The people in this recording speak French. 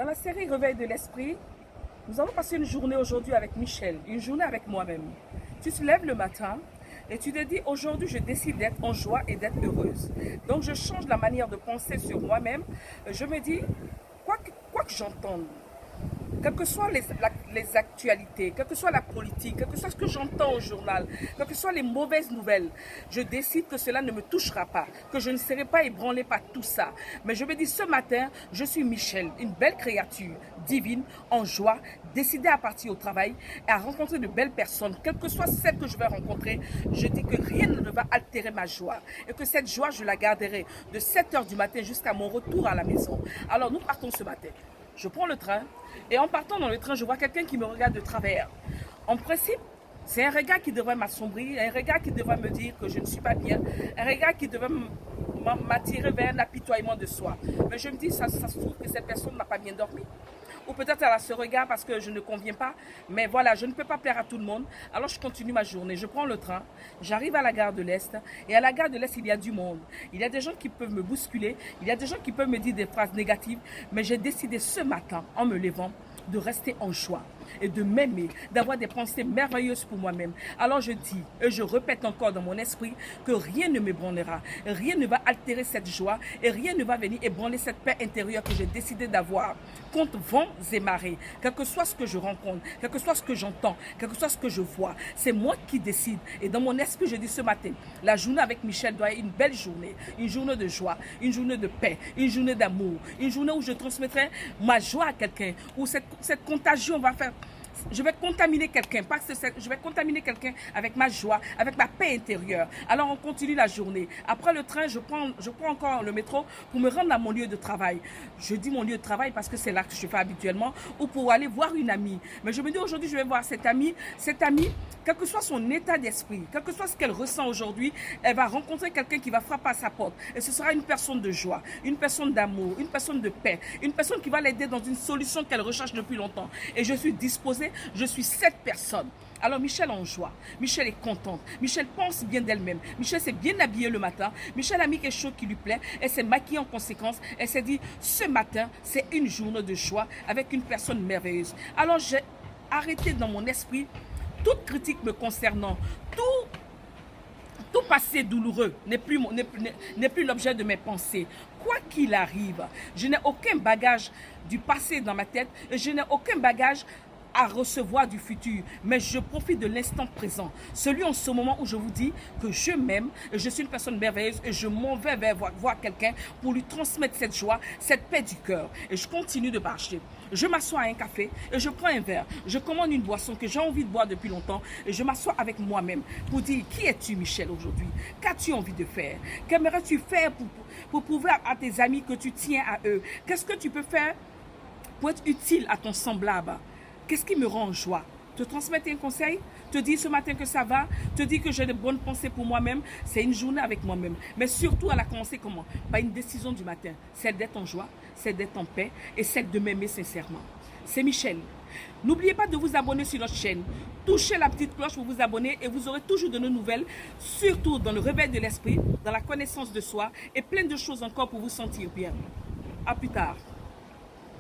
Dans la série Réveil de l'esprit, nous allons passer une journée aujourd'hui avec Michel, une journée avec moi-même. Tu te lèves le matin et tu te dis aujourd'hui je décide d'être en joie et d'être heureuse. Donc je change la manière de penser sur moi-même. Je me dis, quoi que j'entende, quelles que soient les actualités, quelle que soit la politique, quel que soit ce que j'entends au journal, quelles que soient les mauvaises nouvelles, je décide que cela ne me touchera pas, que je ne serai pas ébranlé par tout ça. Mais je me dis, ce matin, je suis Michel, une belle créature divine, en joie, décidée à partir au travail et à rencontrer de belles personnes, quelles que soient celles que je vais rencontrer. Je dis que rien ne va altérer ma joie et que cette joie, je la garderai de 7 heures du matin jusqu'à mon retour à la maison. Alors, nous partons ce matin. Je prends le train et en partant dans le train, je vois quelqu'un qui me regarde de travers. En principe, c'est un regard qui devrait m'assombrir, un regard qui devrait me dire que je ne suis pas bien, un regard qui devrait m'attirer vers un apitoiement de soi. Mais je me dis, ça se trouve que cette personne n'a pas bien dormi. Ou peut-être elle a ce regard parce que je ne conviens pas. Mais voilà, je ne peux pas plaire à tout le monde. Alors je continue ma journée. Je prends le train, j'arrive à la gare de l'Est. Et à la gare de l'Est, il y a du monde. Il y a des gens qui peuvent me bousculer. Il y a des gens qui peuvent me dire des phrases négatives. Mais j'ai décidé ce matin, en me levant, de rester en joie et de m'aimer, d'avoir des pensées merveilleuses pour moi-même. Alors je dis et je répète encore dans mon esprit que rien ne m'ébranlera, rien ne va altérer cette joie et rien ne va venir ébranler cette paix intérieure que j'ai décidé d'avoir contre vents et marées. Quel que soit ce que je rencontre, quel que soit ce que j'entends, quel que soit ce que je vois, c'est moi qui décide. Et dans mon esprit, je dis ce matin, la journée avec Michel doit être une belle journée, une journée de joie, une journée de paix, une journée d'amour, une journée où je transmettrai ma joie à quelqu'un, où cette contagion va faire. Je vais contaminer quelqu'un, parce que je vais contaminer quelqu'un avec ma joie, avec ma paix intérieure. Alors on continue la journée. Après le train, je prends encore le métro pour me rendre à mon lieu de travail. Je dis mon lieu de travail parce que c'est là que je fais habituellement, ou pour aller voir une amie. Mais je me dis aujourd'hui, je vais voir cette amie, quel que soit son état d'esprit, quel que soit ce qu'elle ressent aujourd'hui, elle va rencontrer quelqu'un qui va frapper à sa porte. Et ce sera une personne de joie, une personne d'amour, une personne de paix, une personne qui va l'aider dans une solution qu'elle recherche depuis longtemps. Et je suis disposée, je suis cette personne. Alors Michel en joie, Michel est contente, Michel pense bien d'elle-même, Michel s'est bien habillée le matin, Michel a mis quelque chose qui lui plaît, elle s'est maquillée en conséquence, elle s'est dit ce matin c'est une journée de joie avec une personne merveilleuse. Alors j'ai arrêté dans mon esprit toute critique me concernant, tout passé douloureux n'est plus l'objet de mes pensées. Quoi qu'il arrive, je n'ai aucun bagage du passé dans ma tête et je n'ai aucun bagage à recevoir du futur, mais je profite de l'instant présent. Celui en ce moment où je vous dis que je m'aime, je suis une personne merveilleuse et je m'en vais vers voir quelqu'un pour lui transmettre cette joie, cette paix du cœur. Et je continue de marcher. Je m'assois à un café et je prends un verre. Je commande une boisson que j'ai envie de boire depuis longtemps et je m'assois avec moi-même pour dire qui es-tu Michel aujourd'hui? Qu'as-tu envie de faire? Qu'aimerais-tu faire pour prouver à tes amis que tu tiens à eux? Qu'est-ce que tu peux faire pour être utile à ton semblable? Qu'est-ce qui me rend en joie? Te transmettre un conseil, te dire ce matin que ça va, te dire que j'ai de bonnes pensées pour moi-même, c'est une journée avec moi-même. Mais surtout, elle a commencé comment? Par une décision du matin, celle d'être en joie, celle d'être en paix et celle de m'aimer sincèrement. C'est Michel. N'oubliez pas de vous abonner sur notre chaîne. Touchez la petite cloche pour vous abonner et vous aurez toujours de nos nouvelles, surtout dans le réveil de l'esprit, dans la connaissance de soi et plein de choses encore pour vous sentir bien. À plus tard.